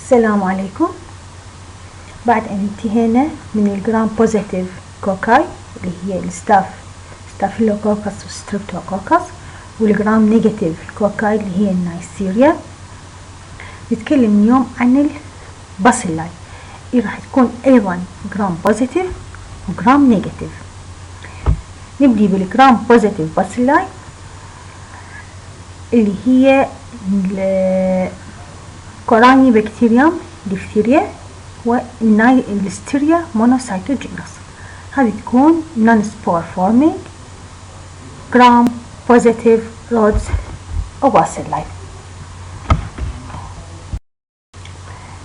السلام عليكم. بعد أن انتهينا من الجرام بوزيتيف كوكاي اللي هي ستافيلوكوكس وستريبتوكوكس، والجرام نيجاتيف كوكاي اللي هي النايسيريا، نتكلم اليوم عن الباسيلاي. راح تكون أيضا جرام بوزيتيف وجرام نيجاتيف. نبدي بالجرام بوزيتيف باسيلاي اللي هي Corynebacterium Listeria والليستيريا مونوسايتوجينس. هذه تكون non spore forming gram positive rods أو bacilli.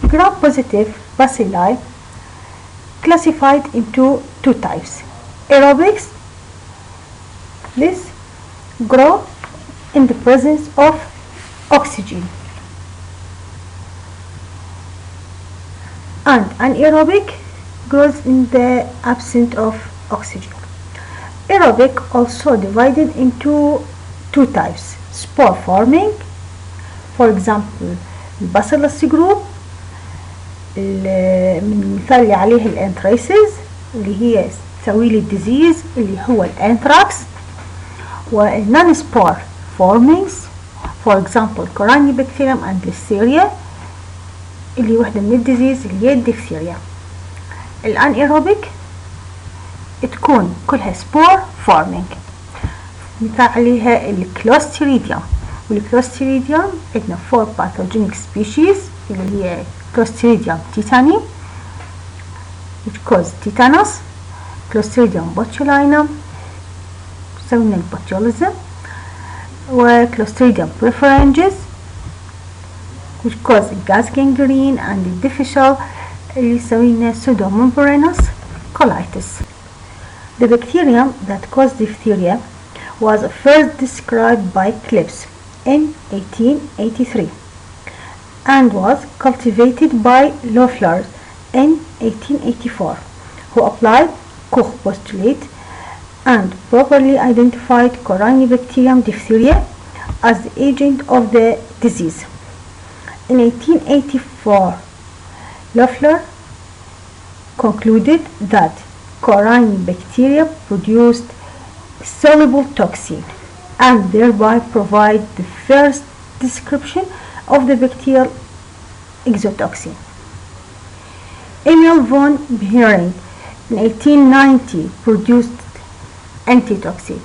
Gram positive bacilli classified into two types. Aerobics, this grow in the presence of oxygen, and anaerobic grows in the absence of oxygen. Aerobic also divided into two types: spore forming, for example الباسيلس جروب من مثال اللي عليه الانتريسز اللي هي تسوي لي الديزيز اللي هو الانثراكس، والنون سبور formings for example Corynebacterium and Listeria اللي واحدة من الديزيز اللي هي الديفتيريا. الان ايروبيك تكون كلها سبور فورمينج، مثال عليها الكلوستريديوم، والكلوستريديوم عندنا 4 باثوجينيك سبيشيز اللي هي كلوستريديوم تيتاني which cause tetanus، كلوستريديوم botulinum سوينا البوتيوليزم، وكلوستريديوم preferens which cause gas gangrene and difficile اللي سوينا pseudomembranous colitis. The bacterium that caused diphtheria was first described by Klebs in 1883 and was cultivated by Loeffler in 1884, who applied Koch postulate and properly identified Corynebacterium diphtheria as the agent of the disease. In 1884, Loeffler concluded that Corynebacteria produced soluble toxin and thereby provide the first description of the bacterial exotoxin. Emil von Behring in 1890 produced antitoxin,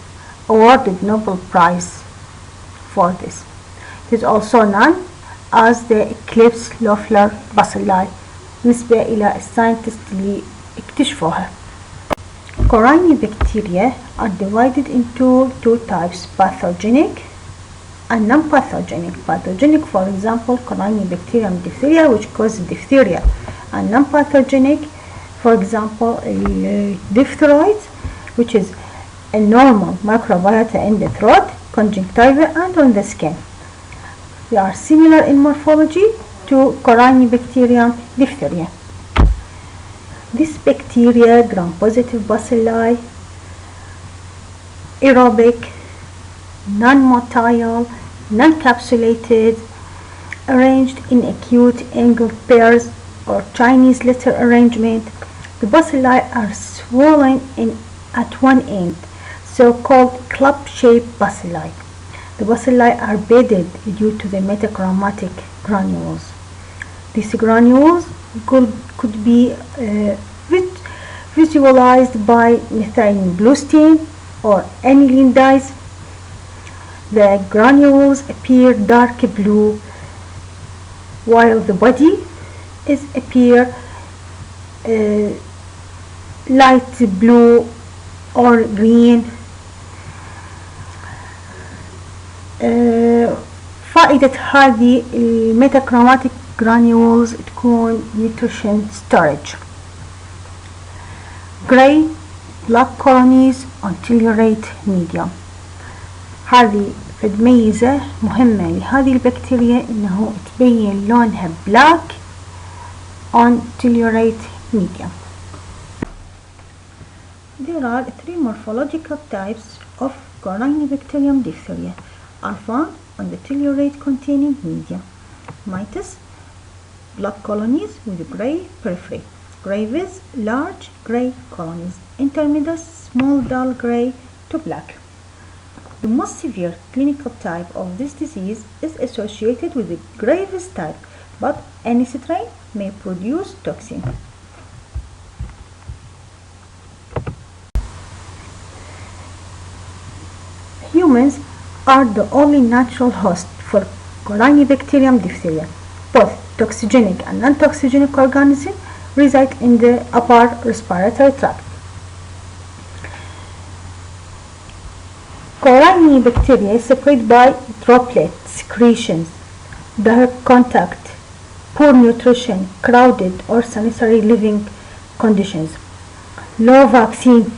awarded Nobel Prize for this. It is also known as the Eclipse Loeffler bacilli نسبة إلى الساينتست اللي اكتشفوها. Corynebacteria are divided into two types: pathogenic and non-pathogenic. Pathogenic, for example, Corynebacterium diphtheria, which causes diphtheria, and non-pathogenic, for example, diphtheroids, which is a normal microbiota in the throat, conjunctiva, and on the skin. They are similar in morphology to Corynebacterium diphtheria. This bacteria, gram-positive bacilli, aerobic, non-motile, non-capsulated, arranged in acute angled pairs or Chinese letter arrangement. The bacilli are swollen at one end, so-called club-shaped bacilli. The bacilli are bedded due to the metachromatic granules. These granules could be visualized by methylene blue stain or aniline dyes. The granules appear dark blue, while the body appear light blue or green. فائدة هذه الميتاكروماتيك granules تكون nutrition storage. Gray black colonies on tellurate medium. هذه فد ميزة مهمة لهذه البكتيريا انه تبين لونها black on tellurate medium. There are 3 morphological types of Corynebacterium diphtheria are found on the tellurate containing medium: mitis, black colonies with gray periphery. Graves, large gray colonies. Intermediate, small dull gray to black. The most severe clinical type of this disease is associated with the Graves type, but any strain may produce toxin. Humans are the only natural host for Corynebacterium diphtheria. Both toxigenic and non-toxigenic organisms reside in the upper respiratory tract. Corynebacteria is separated by droplet secretions, direct contact, poor nutrition, crowded or sanitary living conditions, low vaccine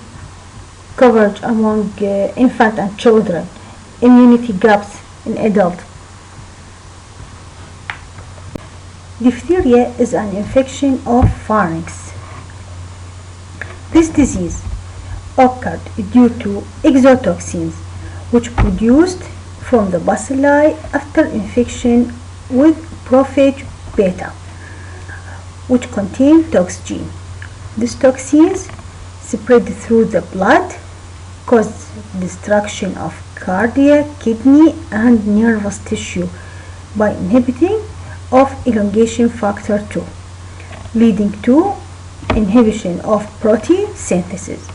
coverage among infants and children, immunity gaps in adults. Diphtheria is an infection of pharynx. This disease occurred due to exotoxins which produced from the bacilli after infection with prophage beta, which contain toxin. These toxins spread through the blood, cause destruction of cardiac, kidney, and nervous tissue by inhibiting of elongation factor 2, leading to inhibition of protein synthesis.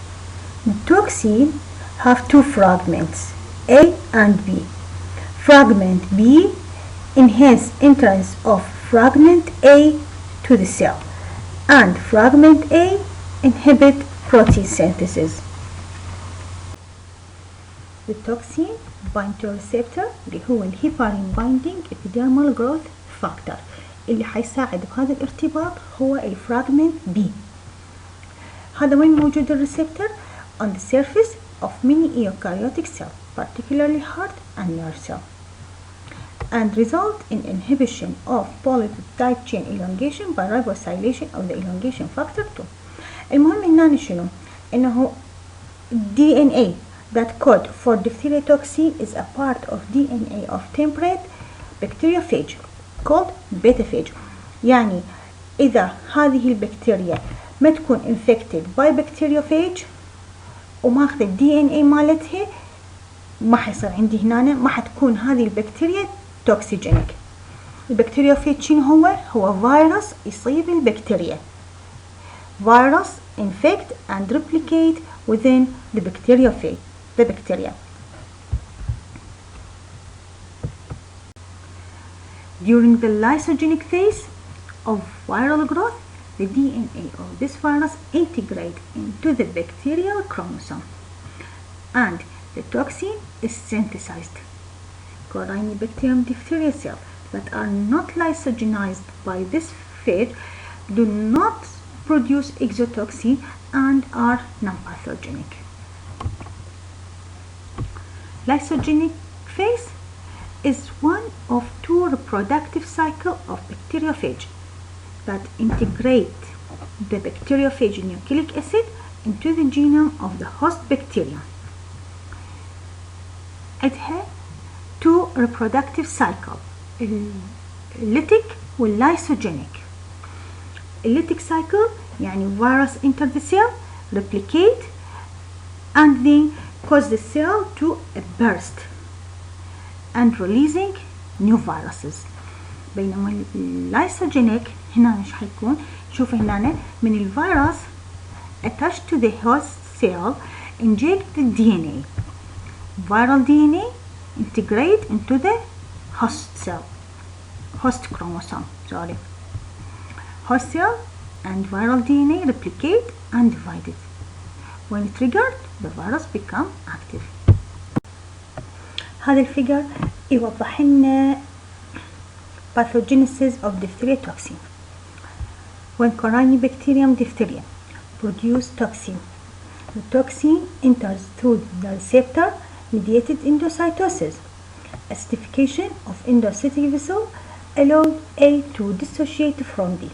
The toxin have two fragments, A and B. Fragment B enhance entrance of fragment A to the cell, and fragment A inhibit protein synthesis. The toxin bind to receptor اللي هو الهيبارين بايندينج epidermal growth factor اللي حيساعد بهذا الارتباط هو الفراغمنت B. هذا وين موجود الريسبتور؟ on the surface of many eukaryotic cells, particularly heart and nerve cell, and result in inhibition of polypeptide chain elongation by ribosylation of the elongation factor 2. المهم هنا شنو؟ إنه DNA that code for diphtheria toxin is a part of DNA of temperate bacteriophage called betaphage. يعني إذا هذه البكتيريا ما تكون infected by bacteriophage وماخذ الدي ان اي مالتها ما حيصير عندي هنا ما حتكون هذه البكتيريا توكسيجينيك. البكتيريوفيج شنو هو فيروس يصيب البكتيريا. فيروس infect and replicate within the bacteriophage, the bacteria. During the lysogenic phase of viral growth, the DNA of this virus integrate into the bacterial chromosome and the toxin is synthesized. Corynebacterium diphtheria cells that are not lysogenized by this phase do not produce exotoxin and are non-pathogenic. Lysogenic phase is one of two reproductive cycles of bacteriophage that integrate the bacteriophage nucleic acid into the genome of the host bacterium. عندها two reproductive cycle, lytic والlysogenic. Lytic cycle يعني virus enter the cell, replicate, and then cause the cell to burst and releasing new viruses. بينما اللايسوجينيك هنا مش حيكون. شوف هنا من الفيروس attached to the host cell inject the DNA. Viral DNA integrate into the host cell, host chromosome, sorry. Host cell and viral DNA replicate and divided. When triggered, the virus become active. هذا الفيجر يوضح لنا pathogenesis of diphtheria toxin. When Corynebacterium diphtheria produce toxin, the toxin enters through the receptor mediated endocytosis. Acidification of endocytic vessel allows A to dissociate from B.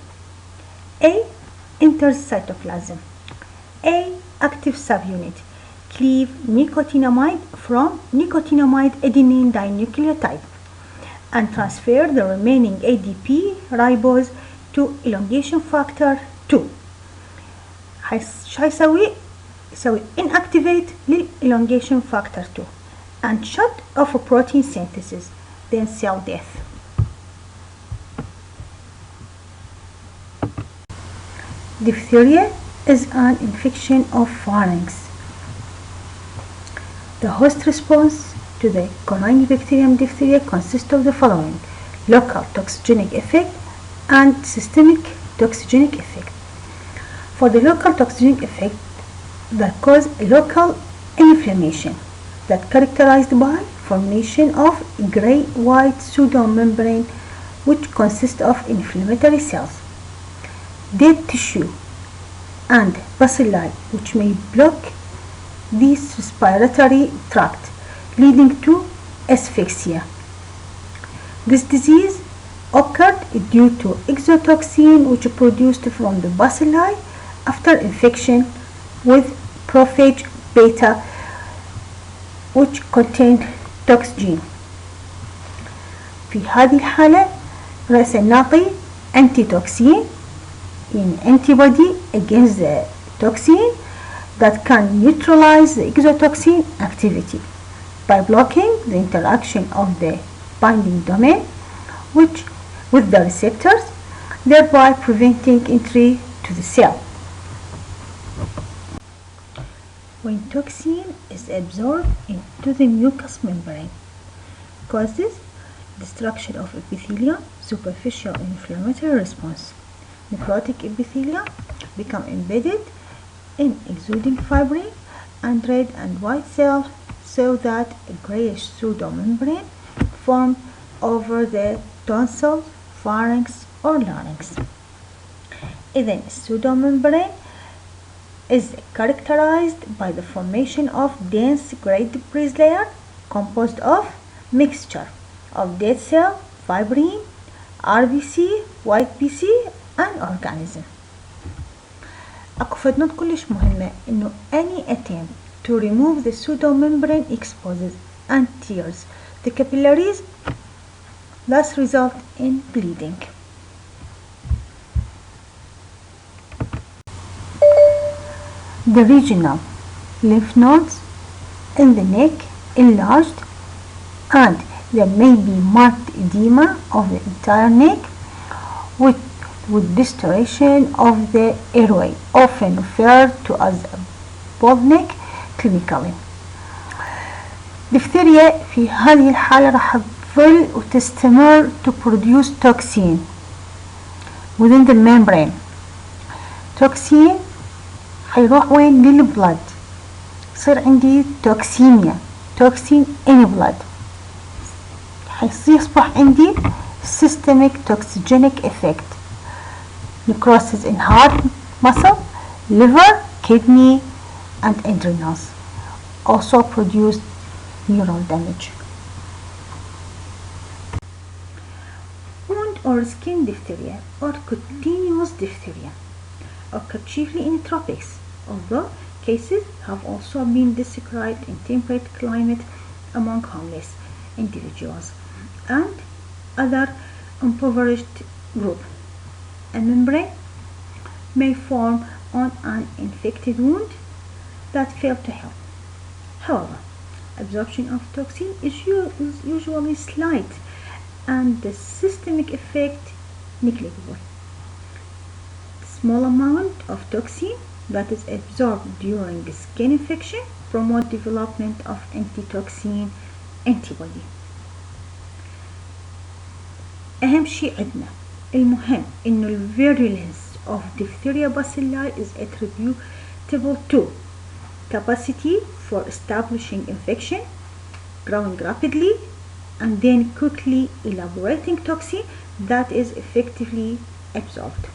A enters cytoplasm. A active subunit cleave nicotinamide from nicotinamide adenine dinucleotide and transfer the remaining ADP ribose to elongation factor 2. هيسوي inactivate للelongation factor 2 and shut off protein synthesis, then cell death. Diphtheria is an infection of pharynx. The host response to the Corynebacterium diphtheria consists of the following: local toxigenic effect and systemic toxigenic effect. For the local toxigenic effect, that cause local inflammation that characterized by formation of gray-white pseudomembrane which consists of inflammatory cells, dead tissue, and bacilli which may block this respiratory tract, leading to asphyxia. This disease occurred due to exotoxin which produced from the bacilli after infection with prophage beta which contained toxin. في هذه الحالة رأسا نعطي antitoxin in antibody against the toxin that can neutralize the exotoxin activity by blocking the interaction of the binding domain with the receptors, thereby preventing entry to the cell. When toxin is absorbed into the mucous membrane, causes destruction of epithelium, superficial inflammatory response. Necrotic epithelium become embedded in exuding fibrin and red and white cells, so that a grayish pseudomembrane formed over the tonsil, pharynx or larynx. Then pseudomembrane is characterized by the formation of dense gray debris layer composed of mixture of dead cell, fibrin, RBC, white BC and organism. اكو فدنات كلش مهمة انه any attempt to remove the pseudomembrane exposes and tears the capillaries, thus result in bleeding. The regional lymph nodes in the neck enlarged, and there may be marked edema of the entire neck with distortion of the airway, often referred to as bald neck clinically. Diphtheria في هذه الحالة راح تظل وتستمر to produce toxin within the membrane. toxin هيروح وين؟ للبلد، يصير عندي توكسيميا، توكسين in blood، هيصبح عندي systemic toxigenic effect، necrosis in heart, muscle, liver, kidney and adrenals, also produce neural damage. Wound or skin diphtheria or cutaneous diphtheria occur chiefly in tropics, although cases have also been described in temperate climate among homeless individuals and other impoverished groups. A membrane may form on an infected wound that failed to heal. However, absorption of toxin is usually slight and the systemic effect negligible. Small amount of toxin that is absorbed during skin infection promote development of antitoxin antibody. أهم شيء عندنا المهم إنه ال virulence of diphtheria bacilli is attributable to capacity for establishing infection, growing rapidly, and then quickly elaborating toxin that is effectively absorbed.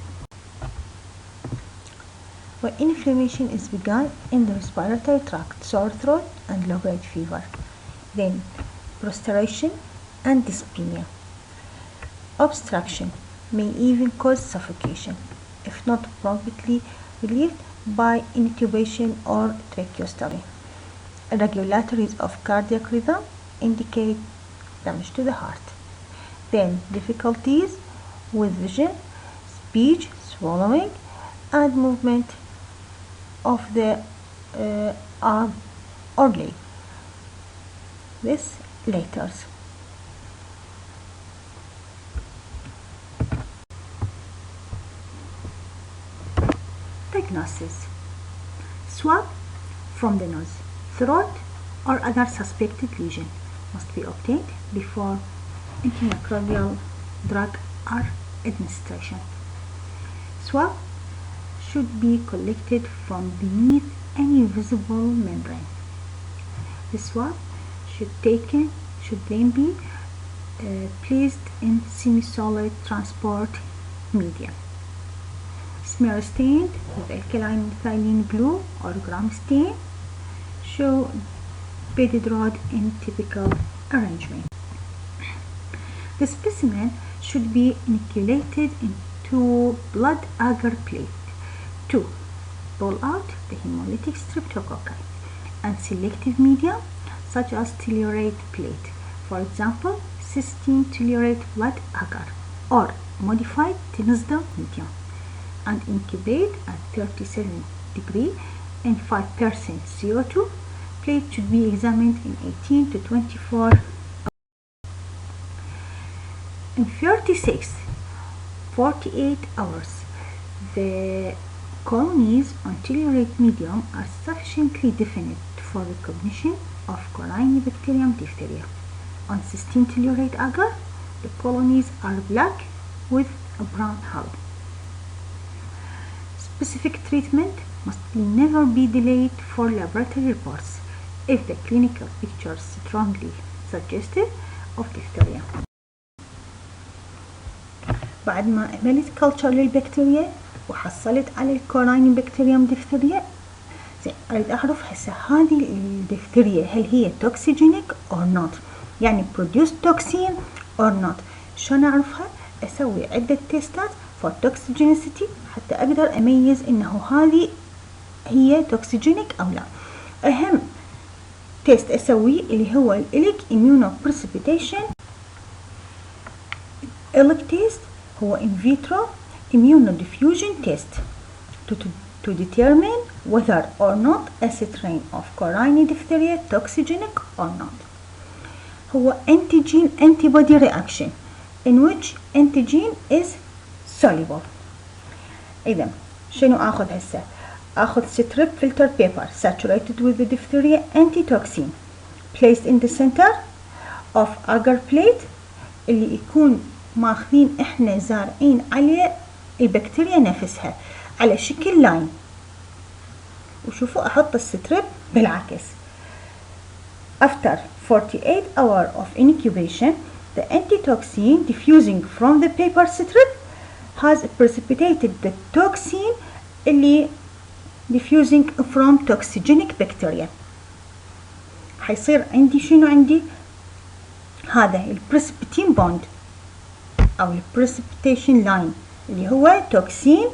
When inflammation is begun in the respiratory tract, sore throat and low-grade fever, then prostration and dyspnea. Obstruction may even cause suffocation, if not promptly relieved by intubation or tracheostomy. Irregularities of cardiac rhythm indicate damage to the heart. Then difficulties with vision, speech, swallowing, and movement of the arm or leg. This letters. Diagnosis. Swab from the nose, throat, or other suspected lesion must be obtained before antimicrobial drug or administration. Swab should be collected from beneath any visible membrane. The swab should then be placed in semi-solid transport medium. Smear stained with alkaline methylene blue or gram stain. Show beaded rod in typical arrangement. The specimen should be inoculated into blood agar plate to pull out the hemolytic streptococci and selective medium such as tellurate plate, for example cysteine tellurate blood agar or modified Tinsdale medium, and incubate at 37 degrees and 5% CO2. Plate should be examined in 18 to 24 hours. In 48 hours, the colonies on tellurate medium are sufficiently definite for recognition of Corynebacterium diphtheria. On cysteine tellurate agar, the colonies are black with a brown hull. Specific treatment must never be delayed for laboratory reports if the clinical picture is strongly suggestive of diphtheria. بعد ما عملت كلتشر للبكتيريا وحصلت على الكورينيبكتيريوم ديفتيريا، أريد أعرف هسه هذه الديفتيريا هل هي توكسيجينيك or not، يعني produce toxin or not. شلون أعرفها؟ أسوي عدة تيستات for toxicity حتى أقدر أميز إنه هذه هي توكسيجينيك أو لا. أهم تيست أسويه اللي هو الإليك immunoprecipitation. إليك تيست هو in vitro immunodiffusion test to determine whether or not a strain of Corynebacteria toxigenic or not. هو antigen antibody reaction in which antigen is soluble. إذا شنو آخذ هسه؟ آخذ strip filter paper saturated with the diphtheria antitoxin placed in the center of agar plate اللي يكون ماخذين احنا زارعين عليه البكتيريا نفسها على شكل لاين. وشوفوا احط الستريب بالعكس. After 48 hours of incubation, the antitoxin diffusing from the paper strip has precipitated the toxin اللي diffusing from toxigenic bacteria. حيصير عندي شنو عندي؟ هذا البريسبيتين بوند أو البريسبيتيشن لاين اللي هو توكسين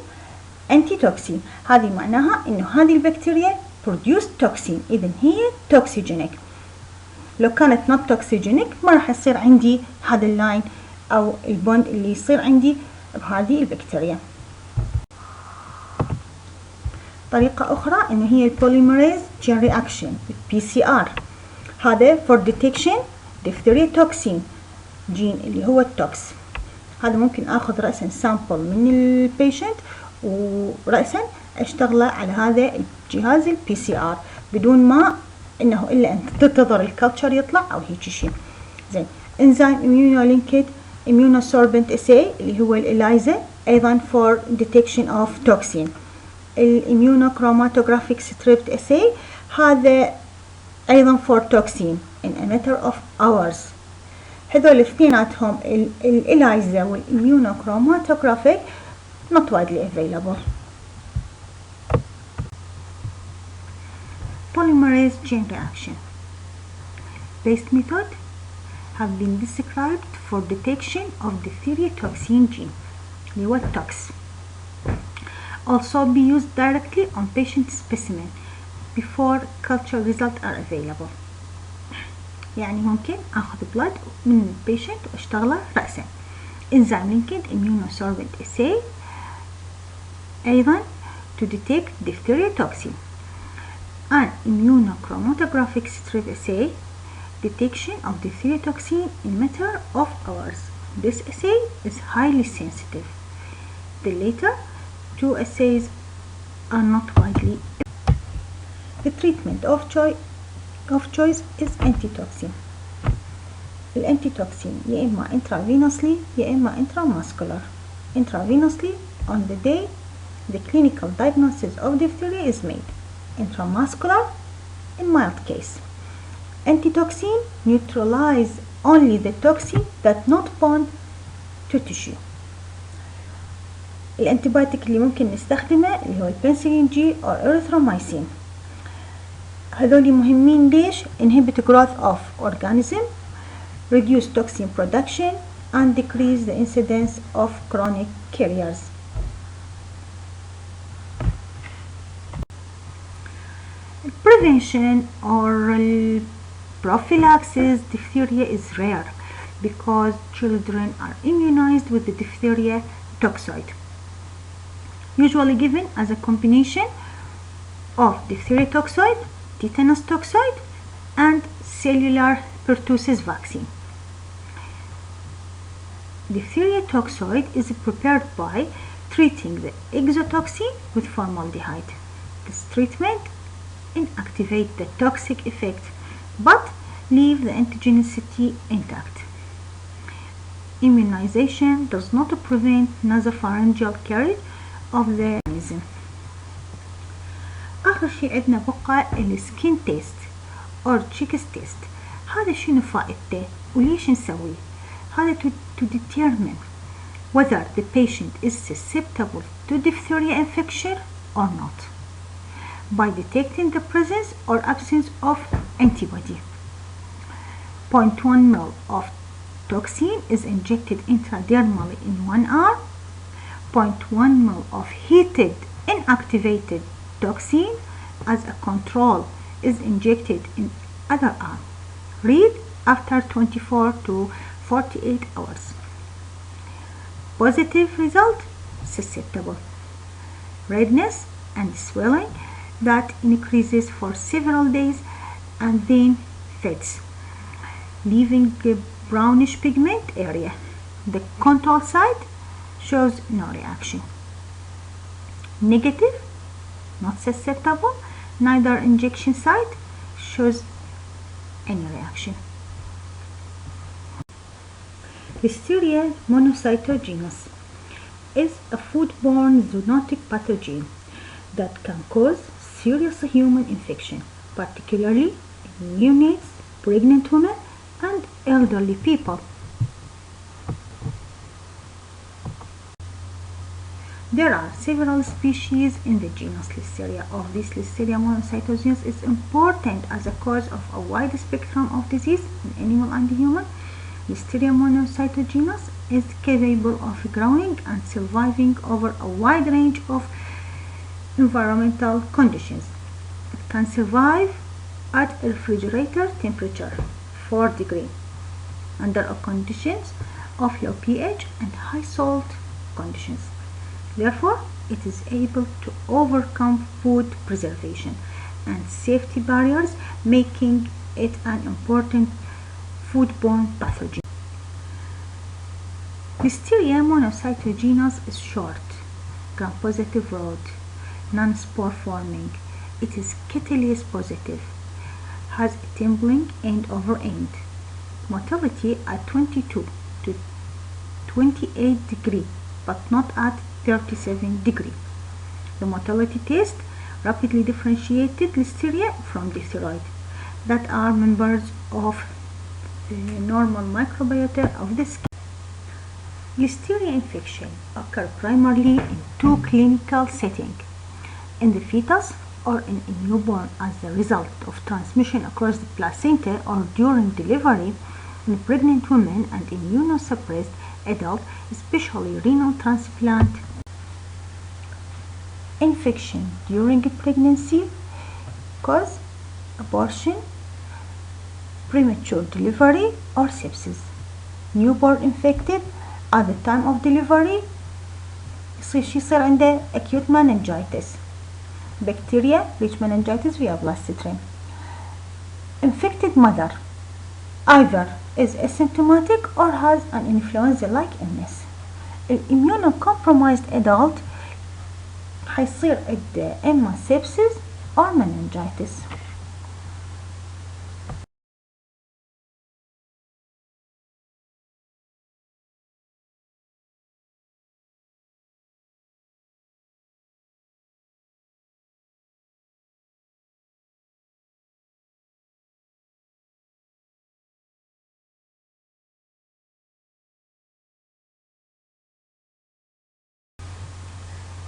أنتي توكسين. هذه معناها إنه هذه البكتيريا produce توكسين، إذن هي توكسيجينيك. لو كانت not توكسيجينيك ما راح يصير عندي هذا اللاين أو البوند اللي يصير عندي بهذه البكتيريا. طريقة أخرى إنه هي البوليمريز chain reaction PCR. هذا for detection diphtheria toxin جين اللي هو التوكس. هذا ممكن اخذ رأسا سامبل من البيشنت ورأسا اشتغله على هذا الجهاز البي سي ار بدون ما انه الا ان تنتظر الكلتشر يطلع او هيك شيء. زين انزيم immunolinked immunosorbent assay اللي هو الإليزا ايضا for detection of toxin. الاميونوكروماتوجرافيك stripped assay هذا ايضا for toxin in a matter of hours. هذول اثنيناتهم الإليزا والإميونوكروماتوجرافيك not widely available. Polymerase chain reaction based method have been described for detection of diphtheria toxin gene اللي هو التوكس. Also be used directly on patient specimen before culture results are available. يعني ممكن اخذ بلاد من البيشنت واشتغله رأسا. enzyme linked immunosorbent assay أيضا to detect diphtheria toxin. An immunochromatographic strip assay detection of diphtheria toxin in matter of hours. This assay is highly sensitive. The later two assays are not widely. The treatment of choice is antitoxin. الانتيتوكسين يا إما intravenously يا إما intramuscular. Intravenously on the day the clinical diagnosis of diphtheria is made. Intramuscular in mild case. Antitoxin neutralize only the toxin that not bond to tissue. الانتيبيوتيك اللي ممكن نستخدمه اللي هو البنسلين جي أو erythromycin. هذول مهمين ليش؟ inhibit growth of organism, reduce toxin production, and decrease the incidence of chronic carriers. Prevention or prophylaxis diphtheria is rare because children are immunized with the diphtheria toxoid, usually given as a combination of diphtheria toxoid, tetanus toxoid, and cellular pertussis vaccine. Diphtheria toxoid is prepared by treating the exotoxin with formaldehyde. This treatment inactivates the toxic effect but leave the antigenicity intact. Immunization does not prevent nasopharyngeal carriage of the organism. آخر شي عندنا بقى السكين تيست or chicks تيست. هذا شنو فائدته وليش نسويه؟ هذا to determine whether the patient is susceptible to diphtheria infection or not by detecting the presence or absence of antibody. 0.1 ml of toxin is injected intradermally in one arm. 0.1 ml of heated inactivated toxin as a control is injected in other arm. Read after 24 to 48 hours. Positive result: susceptible. Redness and swelling that increases for several days and then fades, leaving a brownish pigment area. The control site shows no reaction. Negative, not susceptible, neither injection site shows any reaction. Listeria monocytogenes is a foodborne zoonotic pathogen that can cause serious human infection, particularly in neonates, pregnant women, and elderly people. There are several species in the genus Listeria. Of this, Listeria monocytogenes is important as a cause of a wide spectrum of disease in animal and human. Listeria monocytogenes is capable of growing and surviving over a wide range of environmental conditions. It can survive at a refrigerator temperature 4 degrees under conditions of low pH and high salt conditions. Therefore, it is able to overcome food preservation and safety barriers, making it an important foodborne pathogen. Listeria monocytogenes is short, gram-positive rod, non-spore forming. It is catalase positive, has a tumbling end over end. Motility at 22 to 28 degree, but not at 37 degree. The motility test rapidly differentiated Listeria from diphtheroid that are members of the normal microbiota of the skin. Listeria infection occur primarily in two clinical settings: in the fetus or in a newborn as a result of transmission across the placenta, or during delivery in pregnant women and immunosuppressed adults, especially renal transplant. Infection during pregnancy cause abortion, premature delivery, or sepsis. Newborn infected at the time of delivery is شو يصير عنده acute meningitis. Bacteria reach meningitis via bloodstream. Infected mother either is asymptomatic or has an influenza-like illness. Immunocompromised adult حيصير عنده إما sepsis or meningitis.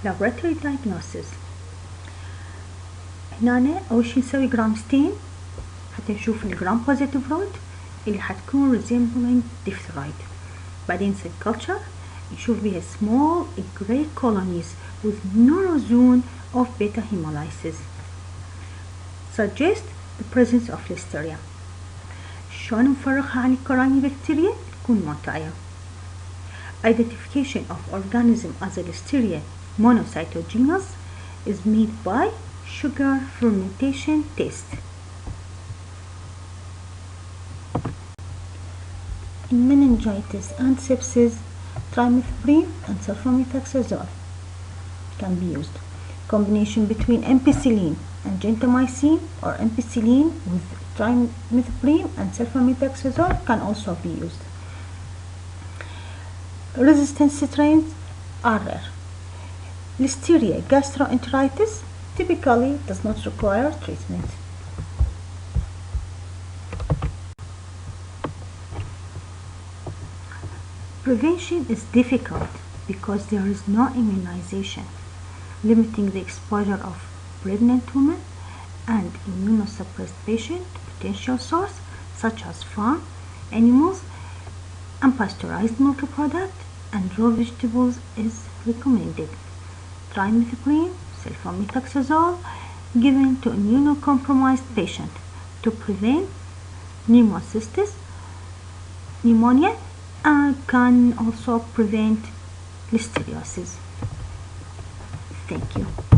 laboratory diagnosis. هنا أول شي نسوي جرام ستين حتى نشوف الجرام بوزيتيف روت اللي حتكون resembling diphtheroid. بعدين نسوي culture نشوف بيها small gray colonies with neurozone of beta hemolysis suggest the presence of listeria. شلون نفرقها عن الكورينيبكتيريا؟ تكون معطية. Identification of organism as a listeria monocytogenous is made by sugar fermentation test. In meningitis and sepsis, trimethoprim and sulfamethoxazole can be used. Combination between ampicillin and gentamicin or ampicillin with trimethoprim and sulfamethoxazole can also be used. Resistant strains are rare. Listeria gastroenteritis typically does not require treatment. Prevention is difficult because there is no immunization, limiting the exposure of pregnant women and immunosuppressed patients to potential sources such as farm animals, unpasteurized milk product, and raw vegetables is recommended. Trimethoprim, sulfamethoxazole given to immunocompromised patients to prevent pneumocystis, pneumonia, and can also prevent listeriosis. Thank you.